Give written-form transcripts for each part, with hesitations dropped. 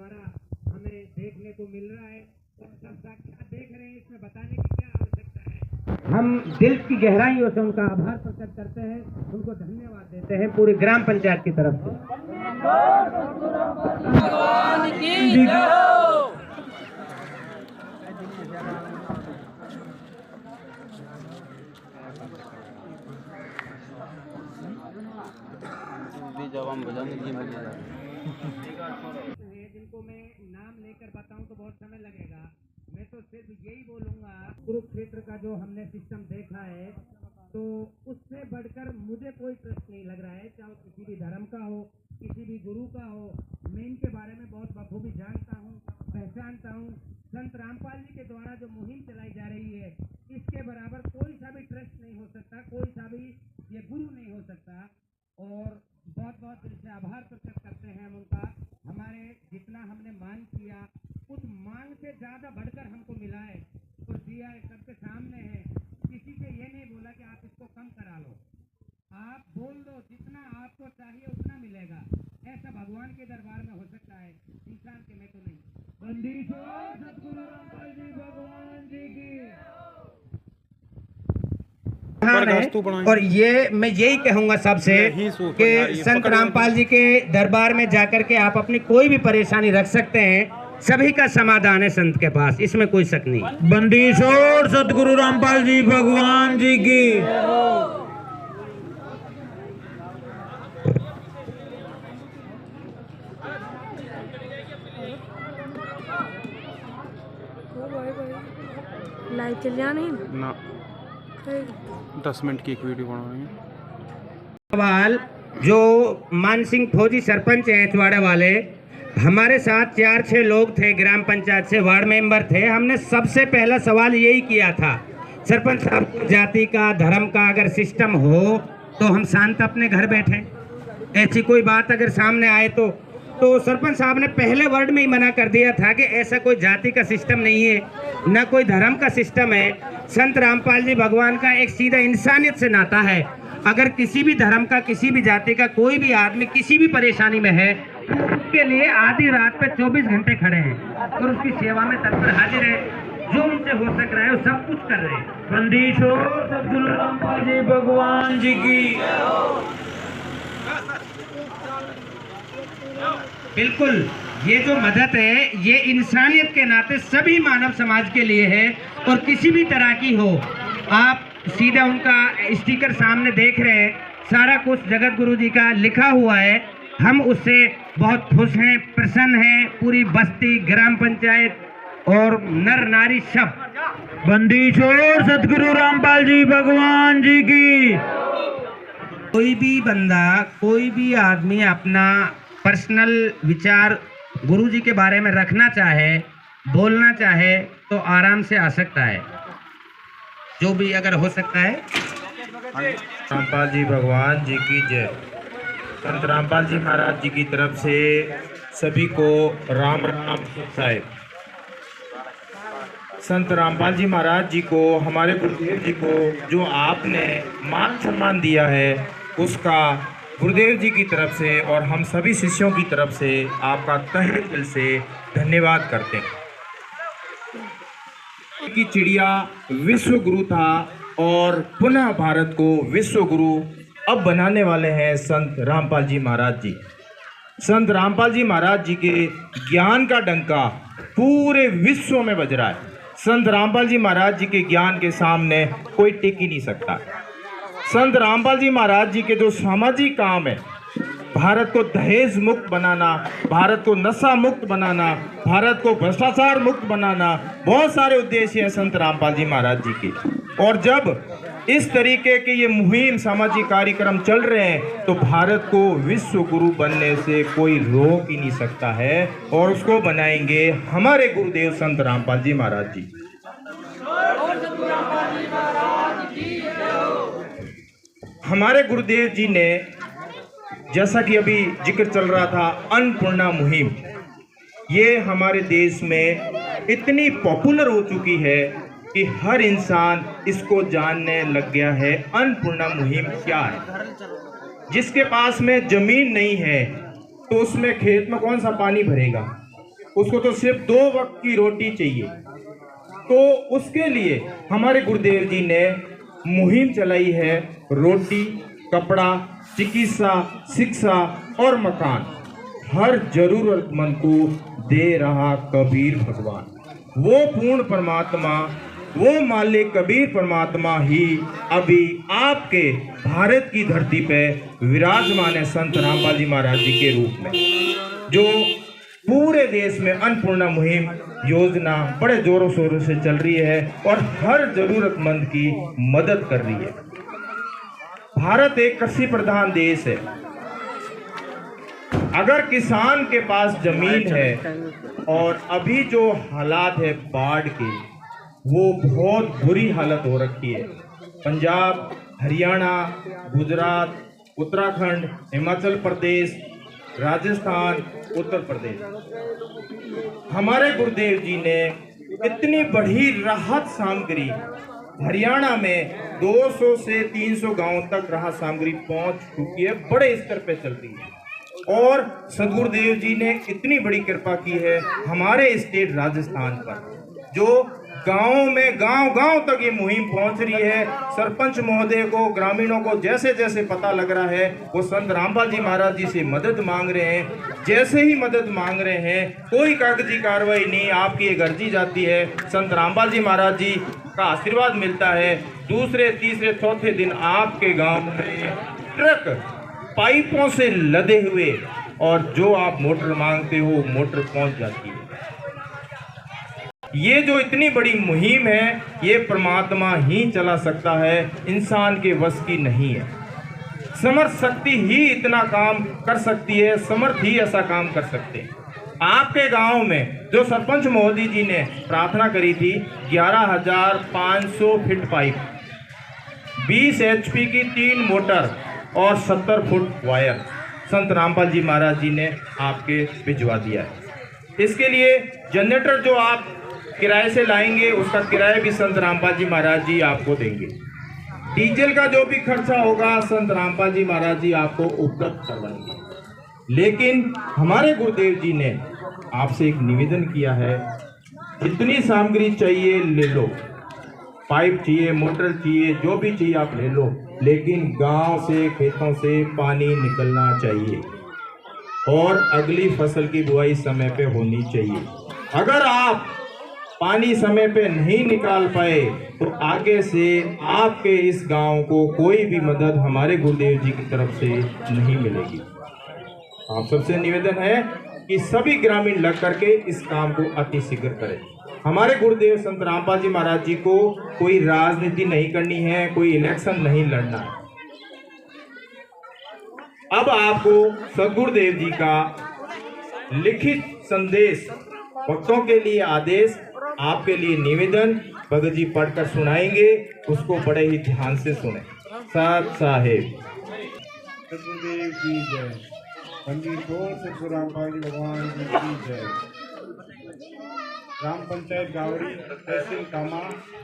द्वारा हमें देखने को मिल रहा है और सब साक्षात देख रहे हैं, इसमें बताने की क्या आवश्यकता है। हम दिल की गहराइयों से उनका आभार प्रकट करते हैं, उनको धन्यवाद देते हैं पूरी ग्राम पंचायत की तरफ से। जब हम जिनको मैं नाम लेकर बताऊं तो बहुत समय लगेगा। मैं तो सिर्फ यही बोलूंगा, कुरुक्षेत्र का जो हमने सिस्टम देखा है तो उससे बढ़कर मुझे कोई ट्रस्ट नहीं लग रहा है, चाहे किसी भी धर्म का हो, किसी भी गुरु का हो। मैं इनके बारे में बहुत बखूबी जानता हूँ, पहचानता हूँ। संत रामपाल जी के द्वारा जो मुहिम चलाई जा रही है, इसके बराबर कोई सा भी ट्रस्ट नहीं हो सकता, कोई सा भी ये गुरु नहीं हो सकता। और बहुत बहुत दिल से आभार प्रकट करते हैं हम उनका। हमारे जितना हमने मांग किया, उस मांग से ज्यादा बढ़कर हमको मिला है और दिया है, सबके सामने है। किसी से ये नहीं बोला कि आप इसको कम करा लो, आप बोल दो जितना आपको चाहिए उतना मिलेगा। ऐसा भगवान के दरबार में हो सकता है, इंसान के में तो नहीं। बंदीश्वर सतगुरु रामपाल जी भगवान जी की। और ये मैं यही कहूंगा सबसे कि संत रामपाल जी के दरबार में जाकर के आप अपनी कोई भी परेशानी रख सकते हैं, सभी का समाधान है संत के पास, इसमें कोई शक नहीं। बंदीश्वर सतगुरु रामपाल जी भगवान जी की। लाइव चल जानी ना 10 मिनट की एक वीडियो बना रहे हैं। सवाल जो मान सिंह फौजी सरपंच हैं इतवाड़े वाले, हमारे साथ 4-6 लोग थे, ग्राम पंचायत से वार्ड मेंबर थे। हमने सबसे पहला सवाल यही किया था, सरपंच साहब जाति का धर्म का अगर सिस्टम हो तो हम शांत अपने घर बैठे, ऐसी कोई बात अगर सामने आए तो सरपंच साहब ने पहले वर्ड में ही मना कर दिया था कि ऐसा कोई जाति का सिस्टम नहीं है, न कोई धर्म का सिस्टम है। संत रामपाल जी भगवान का एक सीधा इंसानियत से नाता है। अगर किसी भी धर्म का, किसी भी जाति का कोई भी आदमी किसी भी परेशानी में है तो उसके लिए आधी रात पे 24 घंटे खड़े हैं और उसकी सेवा में तत्पर हाजिर है। जो उनसे हो सक रहा है वो सब कुछ कर रहे हैं। बंदीश्वर सतगुरु रामपाल जी भगवान जी की। बिल्कुल, ये जो मदद है ये इंसानियत के नाते सभी मानव समाज के लिए है और किसी भी तरह की हो। आप सीधा उनका स्टिकर सामने देख रहे हैं, सारा कुछ जगत गुरु जी का लिखा हुआ है। हम उससे बहुत खुश हैं, प्रसन्न हैं, पूरी बस्ती, ग्राम पंचायत और नर नारी सब। बंदीश्वर सतगुरु रामपाल जी भगवान जी की। कोई भी बंदा, कोई भी आदमी अपना पर्सनल विचार गुरु जी के बारे में रखना चाहे, बोलना चाहे तो आराम से आ सकता है, जो भी अगर हो सकता है। रामपाल जी भगवान जी की जय। संत रामपाल जी महाराज जी की तरफ से सभी को राम राम साहेब। संत रामपाल जी महाराज जी को, हमारे गुरुदेव जी को जो आपने मान सम्मान दिया है, उसका गुरुदेव जी की तरफ से और हम सभी शिष्यों की तरफ से आपका तहे दिल से धन्यवाद करते हैं। कि चिड़िया विश्व गुरु था और पुनः भारत को विश्व गुरु अब बनाने वाले हैं संत रामपाल जी महाराज जी। संत रामपाल जी महाराज जी के ज्ञान का डंका पूरे विश्व में बज रहा है। संत रामपाल जी महाराज जी के ज्ञान के सामने कोई टिक ही नहीं सकता। संत रामपाल जी महाराज जी के जो सामाजिक काम है, भारत को दहेज मुक्त बनाना, भारत को नशा मुक्त बनाना, भारत को भ्रष्टाचार मुक्त बनाना, बहुत सारे उद्देश्य हैं संत रामपाल जी महाराज जी के। और जब इस तरीके के ये मुहिम सामाजिक कार्यक्रम चल रहे हैं तो भारत को विश्व गुरु बनने से कोई रोक ही नहीं सकता है और उसको बनाएंगे हमारे गुरुदेव संत रामपाल जी महाराज जी। हमारे गुरुदेव जी ने, जैसा कि अभी जिक्र चल रहा था, अन्नपूर्णा मुहिम, ये हमारे देश में इतनी पॉपुलर हो चुकी है कि हर इंसान इसको जानने लग गया है। अन्नपूर्णा मुहिम क्या है? जिसके पास में जमीन नहीं है तो उसमें खेत में कौन सा पानी भरेगा? उसको तो सिर्फ 2 वक्त की रोटी चाहिए। तो उसके लिए हमारे गुरुदेव जी ने मुहिम चलाई है, रोटी, कपड़ा, चिकित्सा, शिक्षा और मकान हर जरूरतमंद को दे रहा कबीर भगवान। वो पूर्ण परमात्मा, वो मालिक कबीर परमात्मा ही अभी आपके भारत की धरती पे विराजमान है संत रामपाल जी महाराज जी के रूप में, जो पूरे देश में अन्नपूर्णा मुहिम योजना बड़े जोरों शोरों से चल रही है और हर जरूरतमंद की मदद कर रही है। भारत एक कृषि प्रधान देश है। अगर किसान के पास जमीन है और अभी जो हालात है बाढ़ की, वो बहुत बुरी हालत हो रखी है। पंजाब, हरियाणा, गुजरात, उत्तराखंड, हिमाचल प्रदेश, राजस्थान, उत्तर प्रदेश, हमारे गुरुदेव जी ने इतनी बड़ी राहत सामग्री, हरियाणा में 200 से 300 गांव तक राहत सामग्री पहुंच चुकी है, बड़े स्तर पे चल रही है। और सदगुरुदेव जी ने इतनी बड़ी कृपा की है हमारे स्टेट राजस्थान पर, जो गांव में गांव तक ये मुहिम पहुंच रही है। सरपंच महोदय को, ग्रामीणों को जैसे जैसे पता लग रहा है, वो संत रामपाल जी महाराज जी से मदद मांग रहे हैं। जैसे ही मदद मांग रहे हैं, कोई कागजी कार्रवाई नहीं, आपकी ये गर्जी जाती है, संत रामपाल जी महाराज जी का आशीर्वाद मिलता है। दूसरे, तीसरे, चौथे दिन आपके गाँव में ट्रक पाइपों से लदे हुए और जो आप मोटर मांगते हो मोटर पहुंच जाती है। ये जो इतनी बड़ी मुहिम है, ये परमात्मा ही चला सकता है, इंसान के वश की नहीं है। समर्थ शक्ति ही इतना काम कर सकती है, समर्थ ही ऐसा काम कर सकते हैं। आपके गांव में जो सरपंच महोदय जी ने प्रार्थना करी थी, 11,500 फीट पाइप, 20 HP की 3 मोटर और 70 फुट वायर संत रामपाल जी महाराज जी ने आपके भिजवा दिया है। इसके लिए जनरेटर जो आप किराए से लाएंगे, उसका किराया भी संत रामपाल जी महाराज जी आपको देंगे। डीजल का जो भी खर्चा होगा संत रामपाल जी महाराज जी आपको उपलब्ध करवाएंगे। लेकिन हमारे गुरुदेव जी ने आपसे एक निवेदन किया है, जितनी सामग्री चाहिए ले लो, पाइप चाहिए, मोटर चाहिए, जो भी चाहिए आप ले लो, लेकिन गांव से, खेतों से पानी निकलना चाहिए और अगली फसल की बुआई समय पे होनी चाहिए। अगर आप पानी समय पे नहीं निकाल पाए तो आगे से आपके इस गांव को कोई भी मदद हमारे गुरुदेव जी की तरफ से नहीं मिलेगी। आप सबसे निवेदन है कि सभी ग्रामीण लग करके इस काम को अति शीघ्र करें। हमारे गुरुदेव संत रामपाल जी महाराज जी को कोई राजनीति नहीं करनी है, कोई इलेक्शन नहीं लड़ना है। अब आपको सदगुरुदेव जी का लिखित संदेश, भक्तों के लिए आदेश, आपके लिए निवेदन भगत जी पढ़कर सुनाएंगे, उसको बड़े ही ध्यान से सुने। साथ साहेब। सदगुरुदेव की जय। पंडित सदगुरु रामपाल जी भगवान जी की जय। ग्राम पंचायत गावड़ी, तहसील कामा,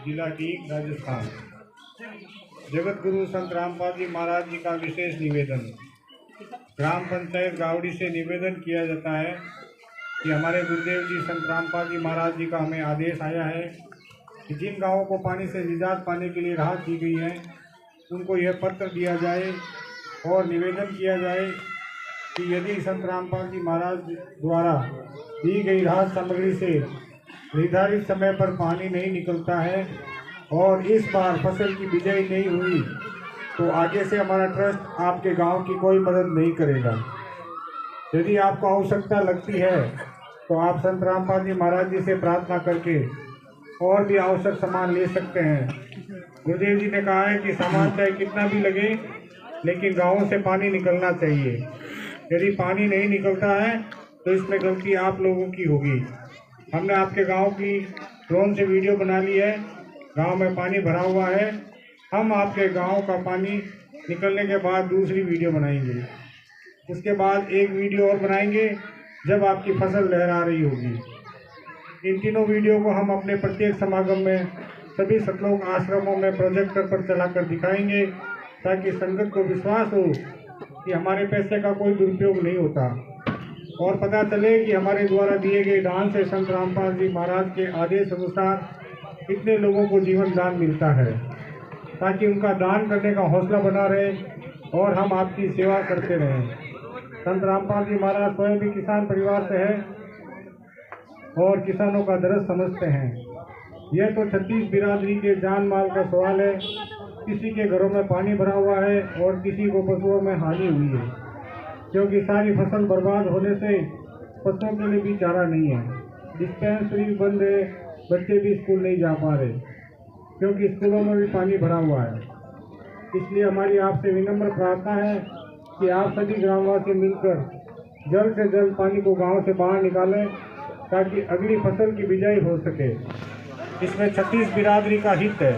जिला टीक, राजस्थान। जगत गुरु संत रामपाल जी महाराज जी का विशेष निवेदन। ग्राम पंचायत गावड़ी से निवेदन किया जाता है कि हमारे गुरुदेव जी संत रामपाल जी महाराज जी का हमें आदेश आया है कि जिन गांवों को पानी से निजात पाने के लिए राहत दी गई है, उनको यह पत्र दिया जाए और निवेदन किया जाए कि यदि संत रामपाल जी महाराज द्वारा दी गई राहत सामग्री से निर्धारित समय पर पानी नहीं निकलता है और इस बार फसल की बिजाई नहीं हुई, तो आगे से हमारा ट्रस्ट आपके गांव की कोई मदद नहीं करेगा। यदि आपको आवश्यकता लगती है तो आप संत रामपाल जी महाराज जी से प्रार्थना करके और भी आवश्यक सामान ले सकते हैं। गुरुदेव जी ने कहा है कि सामान चाहे कितना भी लगे, लेकिन गाँवों से पानी निकलना चाहिए। यदि पानी नहीं निकलता है तो इसमें गलती आप लोगों की होगी। हमने आपके गांव की ड्रोन से वीडियो बना ली है, गांव में पानी भरा हुआ है। हम आपके गांव का पानी निकलने के बाद दूसरी वीडियो बनाएंगे, उसके बाद एक वीडियो और बनाएंगे जब आपकी फसल लहरा रही होगी। इन तीनों वीडियो को हम अपने प्रत्येक समागम में सभी सतलोक आश्रमों में प्रोजेक्टर पर चलाकर दिखाएंगे, ताकि संगत को विश्वास हो कि हमारे पैसे का कोई दुरुपयोग नहीं होता। और पता चले कि हमारे द्वारा दिए गए दान से संत रामपाल जी महाराज के आदेश अनुसार कितने लोगों को जीवन दान मिलता है, ताकि उनका दान करने का हौसला बना रहे और हम आपकी सेवा करते रहें। संत रामपाल जी महाराज स्वयं भी किसान परिवार से हैं और किसानों का दर्द समझते हैं। यह तो 36 बिरादरी के जान माल का सवाल है। किसी के घरों में पानी भरा हुआ है और किसी को पशुओं में हानि हुई है, क्योंकि सारी फसल बर्बाद होने से पशुओं के लिए भी चारा नहीं है। डिस्पेंसरी बंद है, बच्चे भी स्कूल नहीं जा पा रहे क्योंकि स्कूलों में भी पानी भरा हुआ है। इसलिए हमारी आपसे विनम्र प्रार्थना है कि आप सभी ग्रामवासी मिलकर जल्द से जल्द पानी को गांव से बाहर निकालें, ताकि अगली फसल की बिजाई हो सके। इसमें 36 बिरादरी का हित है।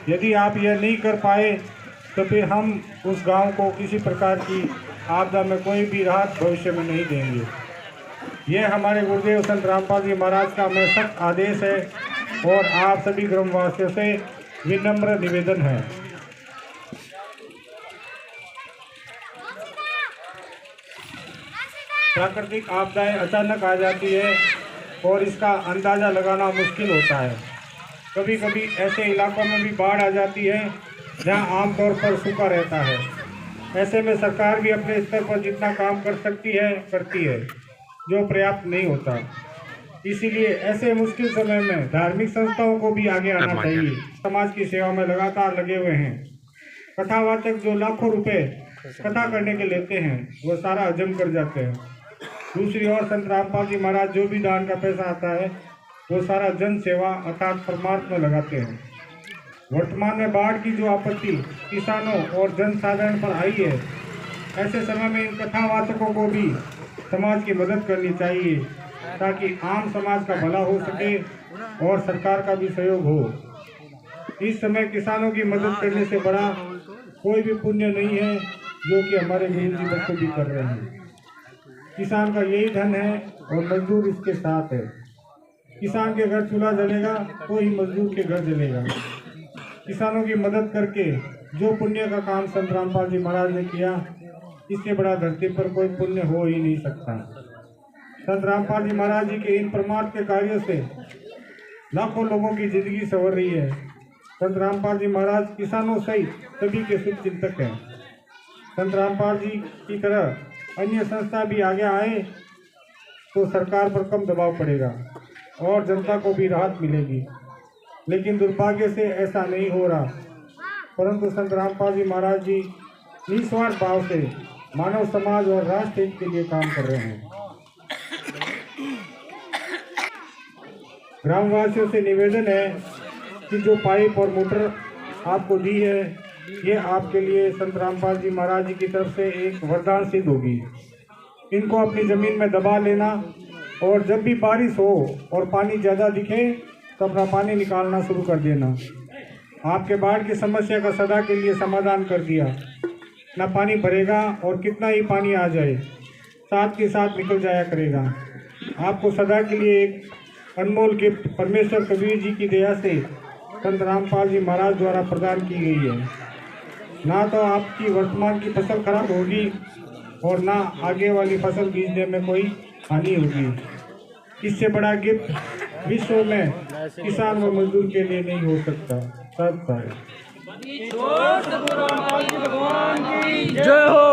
यदि आप यह नहीं कर पाए तो फिर हम उस गांव को किसी प्रकार की आपदा में कोई भी राहत भविष्य में नहीं देंगे। यह हमारे गुरुदेव संत रामपाल जी महाराज का हमें सख्त आदेश है और आप सभी ग्रामवासियों से विनम्र निवेदन है। प्राकृतिक आपदाएं अचानक आ जाती है और इसका अंदाज़ा लगाना मुश्किल होता है। कभी कभी ऐसे इलाकों में भी बाढ़ आ जाती है जहां आमतौर पर सूखा रहता है। ऐसे में सरकार भी अपने स्तर पर जितना काम कर सकती है करती है, जो पर्याप्त नहीं होता। इसीलिए ऐसे मुश्किल समय में धार्मिक संस्थाओं को भी आगे आना चाहिए। समाज की सेवा में लगातार लगे हुए हैं। कथावाचक जो लाखों रुपए कथा करने के लेते हैं, वो सारा हजम कर जाते हैं। दूसरी ओर संत रामपाल जी महाराज जो भी दान का पैसा आता है, वो सारा जन सेवा अर्थात परमार्थ में लगाते हैं। वर्तमान में बाढ़ की जो आपत्ति किसानों और जन साधारण पर आई है, ऐसे समय में इन कथावाचकों को भी समाज की मदद करनी चाहिए, ताकि आम समाज का भला हो सके और सरकार का भी सहयोग हो। इस समय किसानों की मदद करने से बड़ा कोई भी पुण्य नहीं है, जो कि हमारे गुरु जी बच्चों भी कर रहे हैं। किसान का यही धन है और मजदूर इसके साथ है। किसान के घर चूल्हा जलेगा तो ही मजदूर के घर जलेगा। किसानों की मदद करके जो पुण्य का काम संत रामपाल जी महाराज ने किया, इससे बड़ा धरती पर कोई पुण्य हो ही नहीं सकता। संत रामपाल जी महाराज जी के इन परमार्थ के कार्यों से लाखों लोगों की जिंदगी संवर रही है। संत रामपाल जी महाराज किसानों सहित सभी के शुभ चिंतक हैं। संत रामपाल जी की तरह अन्य संस्था भी आगे आए तो सरकार पर कम दबाव पड़ेगा और जनता को भी राहत मिलेगी। लेकिन दुर्भाग्य से ऐसा नहीं हो रहा, परंतु संत रामपाल जी महाराज जी निस्वार्थ भाव से मानव समाज और राष्ट्र हित के लिए काम कर रहे हैं। ग्रामवासियों से निवेदन है कि जो पाइप और मोटर आपको दी है, ये आपके लिए संत रामपाल जी महाराज जी की तरफ से एक वरदान सिद्ध होगी। इनको अपनी ज़मीन में दबा लेना और जब भी बारिश हो और पानी ज़्यादा दिखे तो अपना पानी निकालना शुरू कर देना। आपके बाढ़ की समस्या का सदा के लिए समाधान कर दिया। ना पानी भरेगा और कितना ही पानी आ जाए, साथ के साथ निकल जाया करेगा। आपको सदा के लिए एक अनमोल गिफ्ट परमेश्वर कबीर जी की दया से संत रामपाल जी महाराज द्वारा प्रदान की गई है। ना तो आपकी वर्तमान की फसल खराब होगी और ना आगे वाली फसल बीजने में कोई हानि होगी। इससे बड़ा गिफ्ट विश्व में किसान व मजदूर के लिए नहीं हो सकता। सब जय हो।